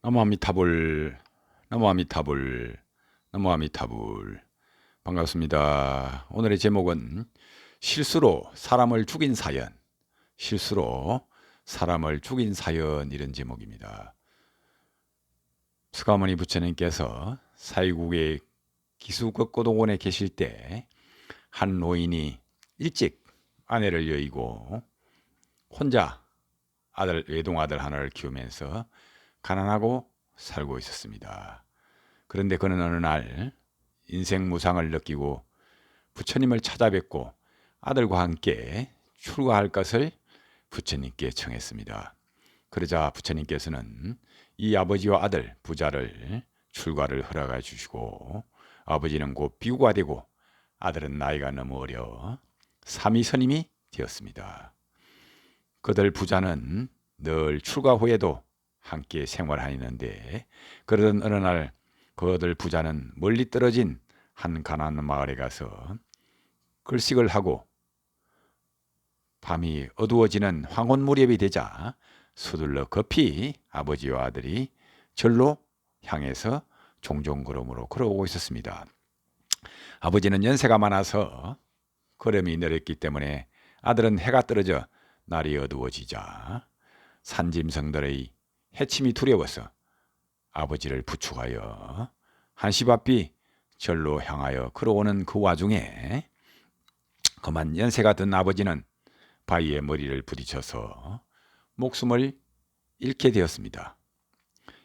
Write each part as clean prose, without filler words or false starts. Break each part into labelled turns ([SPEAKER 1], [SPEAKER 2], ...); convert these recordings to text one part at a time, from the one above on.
[SPEAKER 1] 나무아미타불, 나무아미타불, 나무아미타불. 반갑습니다. 오늘의 제목은 실수로 사람을 죽인 사연, 실수로 사람을 죽인 사연, 이런 제목입니다. 서가모니 부처님께서 사위국의 기수급고동원에 계실 때 한 노인이 일찍 아내를 여의고 혼자 외동아들 하나를 키우면서 가난하고 살고 있었습니다. 그런데 그는 어느 날 인생 무상을 느끼고 부처님을 찾아뵙고 아들과 함께 출가할 것을 부처님께 청했습니다. 그러자 부처님께서는 이 아버지와 아들 부자를 출가를 허락해 주시고, 아버지는 곧 비구가 되고 아들은 나이가 너무 어려 삼위선임이 되었습니다. 그들 부자는 늘 출가 후에도 함께 생활하였는데, 그러던 어느 날 그들 부자는 멀리 떨어진 한 가난한 마을에 가서 글식을 하고 밤이 어두워지는 황혼 무렵이 되자 서둘러 급히 아버지와 아들이 절로 향해서 종종 걸음으로 걸어오고 있었습니다. 아버지는 연세가 많아서 걸음이 느렸기 때문에 아들은 해가 떨어져 날이 어두워지자 산짐승들의 해침이 두려워서 아버지를 부축하여 한시바삐 절로 향하여 걸어오는 그 와중에 그만 연세가 든 아버지는 바위에 머리를 부딪혀서 목숨을 잃게 되었습니다.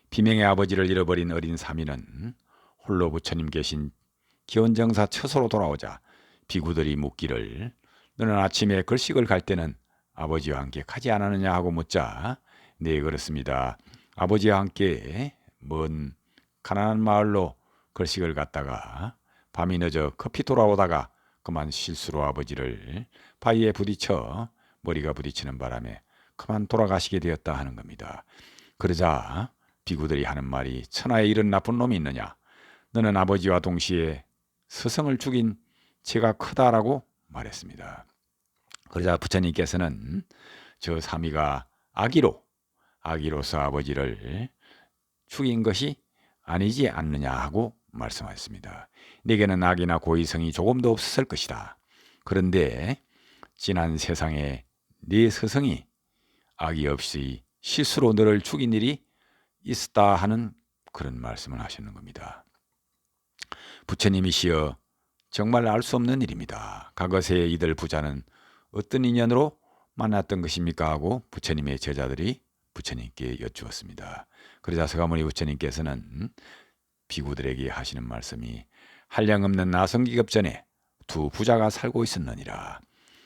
[SPEAKER 1] 비명의 아버지를 잃어버린 어린 사미는 홀로 부처님 계신 기원정사 처소로 돌아오자 비구들이 묻기를, 너는 아침에 글식을 갈 때는 아버지와 함께 가지 않았느냐 하고 묻자, 네, 그렇습니다. 아버지와 함께 먼 가난한 마을로 글식을 갔다가 밤이 늦어 급히 돌아오다가 그만 실수로 아버지를 바위에 부딪혀 머리가 부딪히는 바람에 그만 돌아가시게 되었다 하는 겁니다. 그러자 비구들이 하는 말이, 천하에 이런 나쁜 놈이 있느냐, 너는 아버지와 동시에 스승을 죽인 죄가 크다라고 말했습니다. 그러자 부처님께서는 저 사미가 악의로서 아버지를 죽인 것이 아니지 않느냐 하고 말씀하셨습니다. 네게는 악이나 고의성이 조금도 없었을 것이다. 그런데 지난 세상에 네 스승이 악의 없이 실수로 너를 죽인 일이 있었다 하는 그런 말씀을 하시는 겁니다. 부처님이시여, 정말 알 수 없는 일입니다. 과거세 이들 부자는 어떤 인연으로 만났던 것입니까 하고 부처님의 제자들이 부처님께 여쭈었습니다. 그러자 서가모니 부처님께서는 비구들에게 하시는 말씀이, 한량없는 나성기급 전에 두 부자가 살고 있었느니라.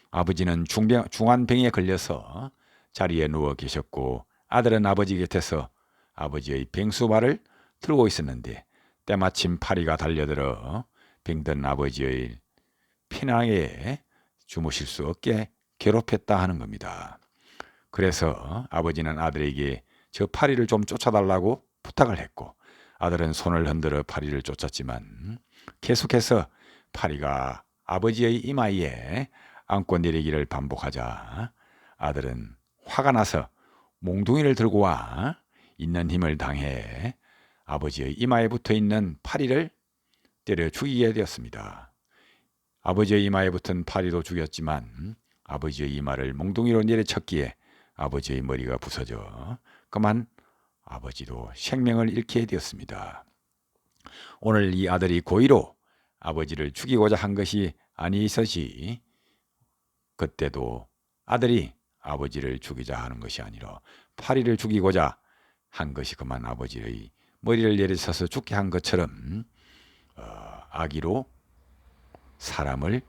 [SPEAKER 1] 아버지는 중환병에 걸려서 자리에 누워 계셨고, 아들은 아버지 곁에서 아버지의 병수발을 들고 있었는데 때마침 파리가 달려들어 병든 아버지의 피낭에 주무실 수 없게 괴롭혔다 하는 겁니다. 그래서 아버지는 아들에게 저 파리를 좀 쫓아달라고 부탁을 했고, 아들은 손을 흔들어 파리를 쫓았지만 계속해서 파리가 아버지의 이마에 안고 내리기를 반복하자 아들은 화가 나서 몽둥이를 들고 와 있는 힘을 당해 아버지의 이마에 붙어있는 파리를 때려 죽이게 되었습니다. 아버지의 이마에 붙은 파리도 죽였지만 아버지의 이마를 몽둥이로 내려쳤기에 아버지의 머리가 부서져 그만 아버지도 생명을 잃게 되었습니다. 오늘 이 아들이 고의로 아버지를 죽이고자 한 것이 아니었지, 그때도 아들이 아버지를 죽이자 하는 것이 아니라 파리를 죽이고자 한 것이 그만 아버지의 머리를 내려쳐서 죽게 한 것처럼 악의로 사람을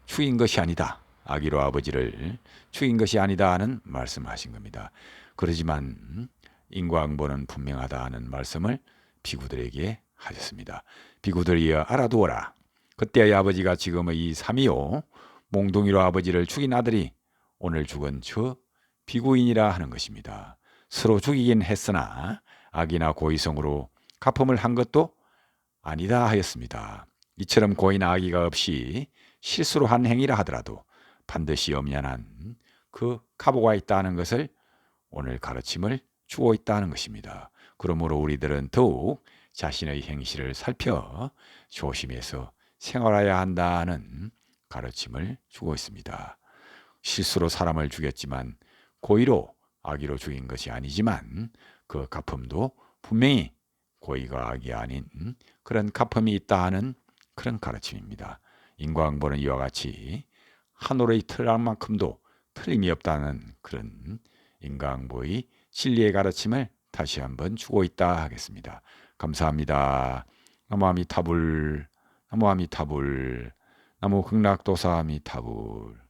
[SPEAKER 1] 죽인 것이 아니다, 악의로 아버지를 죽인 것이 아니다 하는 말씀하신 겁니다. 그러지만 인과응보는 분명하다 하는 말씀을 비구들에게 하셨습니다. 비구들이여 알아두어라. 그때의 아버지가 지금의 이 삼이오 몽둥이로 아버지를 죽인 아들이 오늘 죽은 저 비구인이라 하는 것입니다. 서로 죽이긴 했으나 악이나 고의성으로 가품을 한 것도 아니다 하였습니다. 이처럼 고의나 악의가 없이 실수로 한 행위라 하더라도 반드시 엄연한 그 가보가 있다는 것을 오늘 가르침을 주고 있다는 것입니다. 그러므로 우리들은 더욱 자신의 행실을 살펴 조심해서 생활해야 한다는 가르침을 주고 있습니다. 실수로 사람을 죽였지만 고의로 악의로 죽인 것이 아니지만 그 갚음도 분명히 고의가 악이 아닌 그런 갚음이 있다 하는 그런 가르침입니다. 인과응보는 이와 같이 하늘의 틀만큼도 틀림이 없다는 그런 인과응보의 진리의 가르침을 다시 한번 주고 있다 하겠습니다. 감사합니다. 나무 아미타불, 나무 아미타불, 나무 극락도사 아미타불.